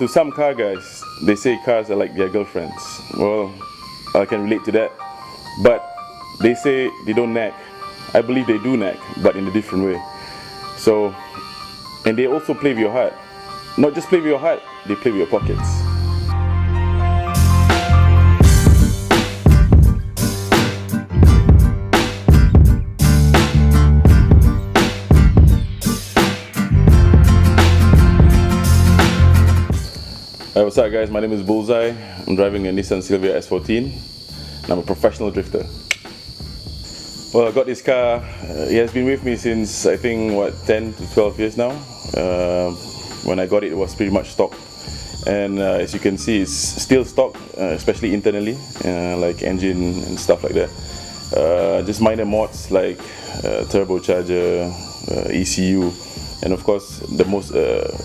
to some car guys, they say cars are like their girlfriends. Well, I can relate to that. But they say they don't nag. I believe they do nag, but in a different way. So, and they also play with your heart. Not just play with your heart, they play with your pockets. Hi, what's up guys, my name is Bullzai. I'm driving a Nissan Silvia S14 and I'm a professional drifter. Well, I got this car, it has been with me since I think 10 to 12 years now. When I got it, it was pretty much stock. And as you can see, it's still stock, especially internally, like engine and stuff like that. Just minor mods like turbocharger, ECU. And of course, the most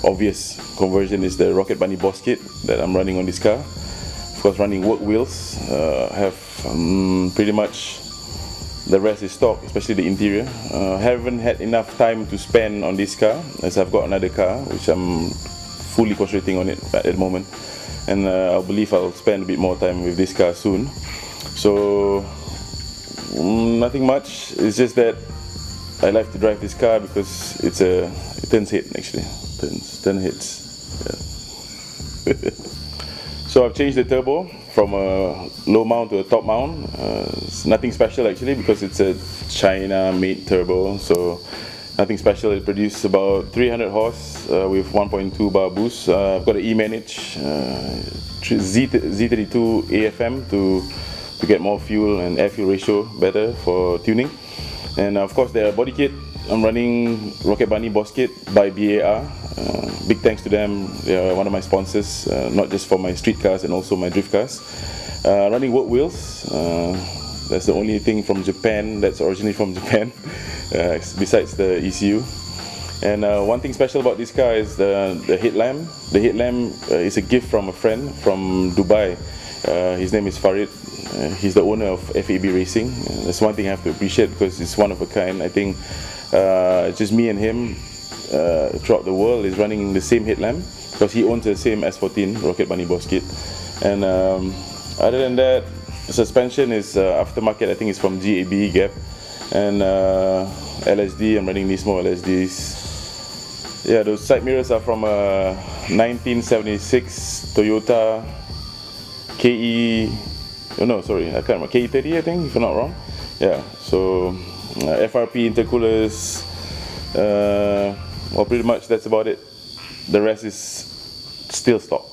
obvious conversion is the Rocket BARney Bosskit that I'm running on this car. Of course, running work wheels, have pretty much the rest is stock, especially the interior. Haven't had enough time to spend on this car as I've got another car which I'm fully concentrating on it at the moment. And I believe I'll spend a bit more time with this car soon. So, nothing much, it's just that I like to drive this car because it turns head actually, turns heads. Yeah. So I've changed the turbo from a low mount to a top mount. It's nothing special actually because it's a China-made turbo, so nothing special. It produces about 300 horse with 1.2 bar boost. I've got an E-Manage Z32 AFM to get more fuel and air fuel ratio better for tuning. And of course the body kit, I'm running Rocket BARney Bosskit by BAR. Big thanks to them, they are one of my sponsors, not just for my street cars and also my drift cars. Running work wheels, that's the only thing from Japan, that's originally from Japan, besides the ECU. And one thing special about this car is the headlamp. The headlamp is a gift from a friend from Dubai. His name is Farid. He's the owner of FIA Racing. That's one thing I have to appreciate because it's one of a kind. I think just me and him throughout the world is running the same headlamp because he owns the same S14 Rocket BARney Bosskit. And other than that, the suspension is aftermarket. I think it's from Gap. And LSD, I'm running Nismo LSDs. Yeah, those side mirrors are from a 1976 Toyota KE. Oh no, sorry, I can't remember. KE30, I think, if I'm not wrong. Yeah, so FRP intercoolers. Well, pretty much that's about it. The rest is still stock.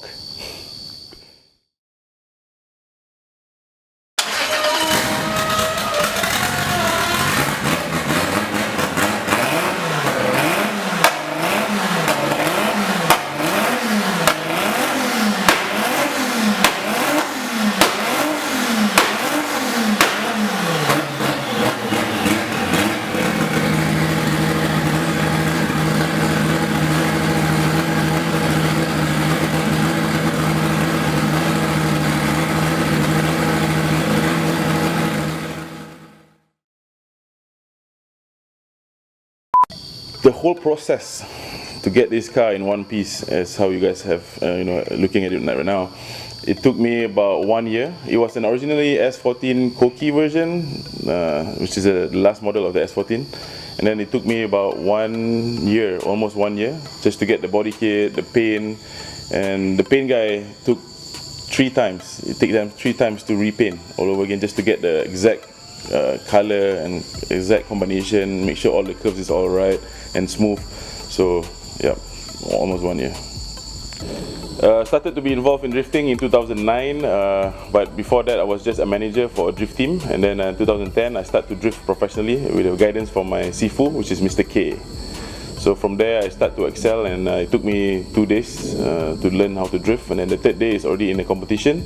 The whole process to get this car in one piece, as how you guys have, looking at it right now, it took me about 1 year. It was an originally S14 Koki version, which is the last model of the S14. And then it took me about 1 year, almost 1 year, just to get the body kit, the paint. And the paint guy took 3 times. It took them 3 times to repaint all over again just to get the exact color and exact combination, make sure all the curves is all right and smooth. So yeah, almost 1 year. Started to be involved in drifting in 2009, but before that I was just a manager for a drift team, and then in 2010 I started to drift professionally with the guidance from my Sifu, which is Mr. K. So from there I started to excel, and it took me 2 days to learn how to drift, and then the 3rd day is already in the competition.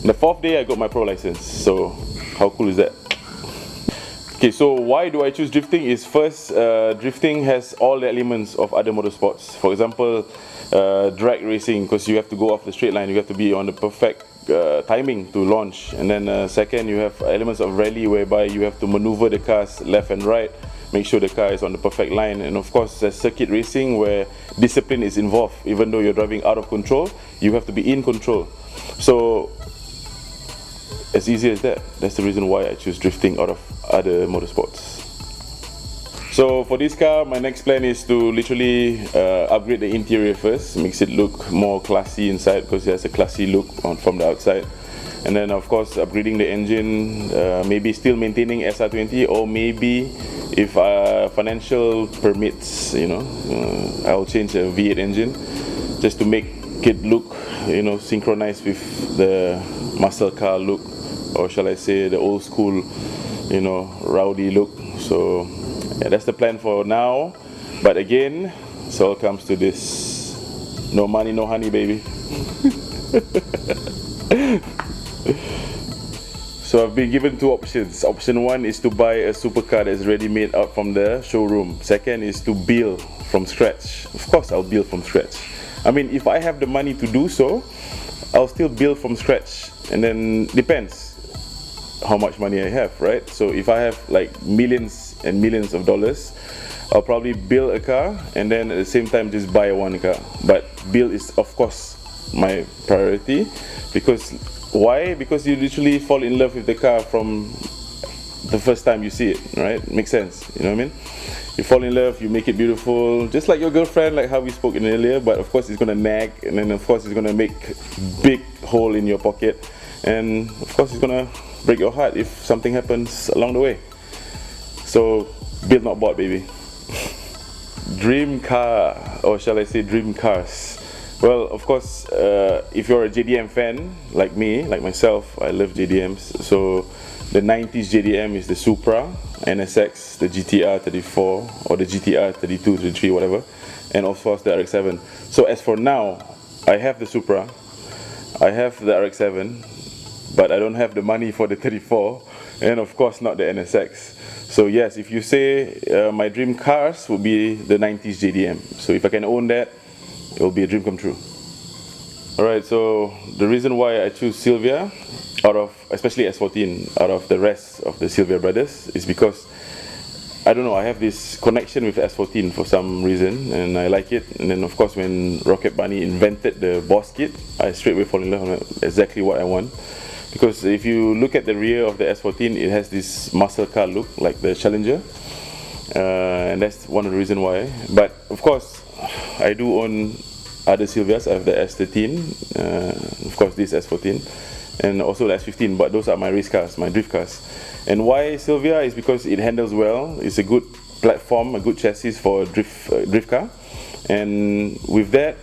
And the 4th day I got my pro license. So how cool is that? Okay, so why do I choose drifting is first, drifting has all the elements of other motorsports. For example, drag racing, because you have to go off the straight line, you have to be on the perfect timing to launch. And then second, you have elements of rally whereby you have to maneuver the cars left and right, make sure the car is on the perfect line. And of course, there's circuit racing where discipline is involved. Even though you're driving out of control, you have to be in control. So as easy as that. That's the reason why I choose drifting out of other motorsports. So for this car, my next plan is to literally upgrade the interior first, makes it look more classy inside because it has a classy look from the outside. And then of course upgrading the engine, maybe still maintaining SR20, or maybe if financial permits, you know, I'll change a V8 engine just to make it look, you know, synchronized with the muscle car look, or shall I say the old school, you know, rowdy look. So yeah, that's the plan for now. But again, it all comes to this: no money, no honey, baby. So I've been given two options. Option one is to buy a supercar that's ready made out from the showroom. Second is to build from scratch. Of course I'll build from scratch. I mean, if I have the money to do so, I'll still build from scratch. And then depends how much money I have, right? So if I have like millions and millions of dollars, I'll probably build a car and then at the same time just buy one car. But build is of course my priority. Because why? Because you literally fall in love with the car from the first time you see it, right? Makes sense, you know what I mean? You fall in love, you make it beautiful, just like your girlfriend, like how we spoke in earlier. But of course it's gonna nag, and then of course it's gonna make big hole in your pocket, and of course it's gonna break your heart if something happens along the way. So build, not bought, baby. Dream car, or shall I say dream cars? Well, of course, if you're a JDM fan like me, like myself, I love JDMs. So the 90s JDM is the Supra, NSX, the GTR 34, or the GTR 32, 33, whatever, and of course the RX7. So as for now, I have the Supra, I have the RX7, but I don't have the money for the 34, and of course not the NSX. So yes, if you say my dream cars would be the 90s JDM. So if I can own that, it will be a dream come true. Alright, so the reason why I choose Silvia, out of, especially S14, out of the rest of the Silvia brothers, is because, I don't know, I have this connection with S14 for some reason, and I like it. And then of course when Rocket BARney invented the Bosskit, I straight away fall in love with exactly what I want. Because if you look at the rear of the S14, it has this muscle car look like the Challenger, and that's one of the reasons why. But of course, I do own other Silvias. I have the S13, of course this S14, and also the S15, but those are my race cars, my drift cars. And why Silvia is because it handles well, it's a good platform, a good chassis for a drift car, and with that,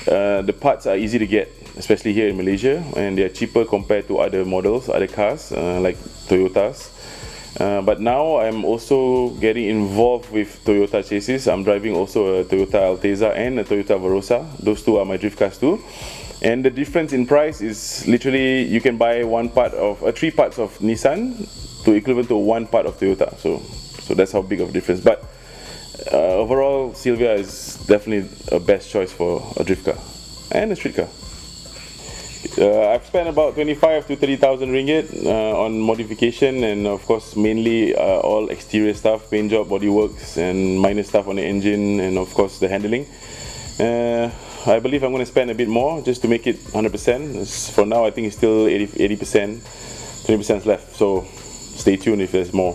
the parts are easy to get, especially here in Malaysia, and they are cheaper compared to other models, other cars, like Toyotas. But now I'm also getting involved with Toyota chassis. I'm driving also a Toyota Altezza and a Toyota Verossa. Those two are my drift cars too. And the difference in price is literally you can buy one part of, 3 parts of Nissan to equivalent to 1 part of Toyota. So that's how big of a difference. But overall, Silvia is definitely a best choice for a drift car and a street car. I've spent about 25 to 30,000 ringgit on modification, and of course mainly all exterior stuff, paint job, bodyworks, and minor stuff on the engine, and of course the handling. I believe I'm going to spend a bit more just to make it 100%. For now I think it's still 80%, 20% left, so stay tuned if there's more.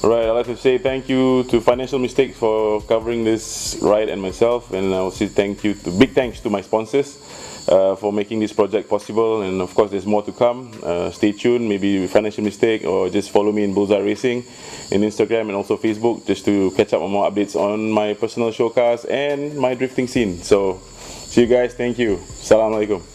Alright, I'd like to say thank you to Financial Mistakes for covering this ride and myself, and I'll say big thanks to my sponsors for making this project possible. And of course there's more to come. Stay tuned, maybe Financial Mistake, or just follow me in Bullzai Racing in Instagram and also Facebook, just to catch up on more updates on my personal show cars and my drifting scene. So see you guys, thank you, Assalamualaikum.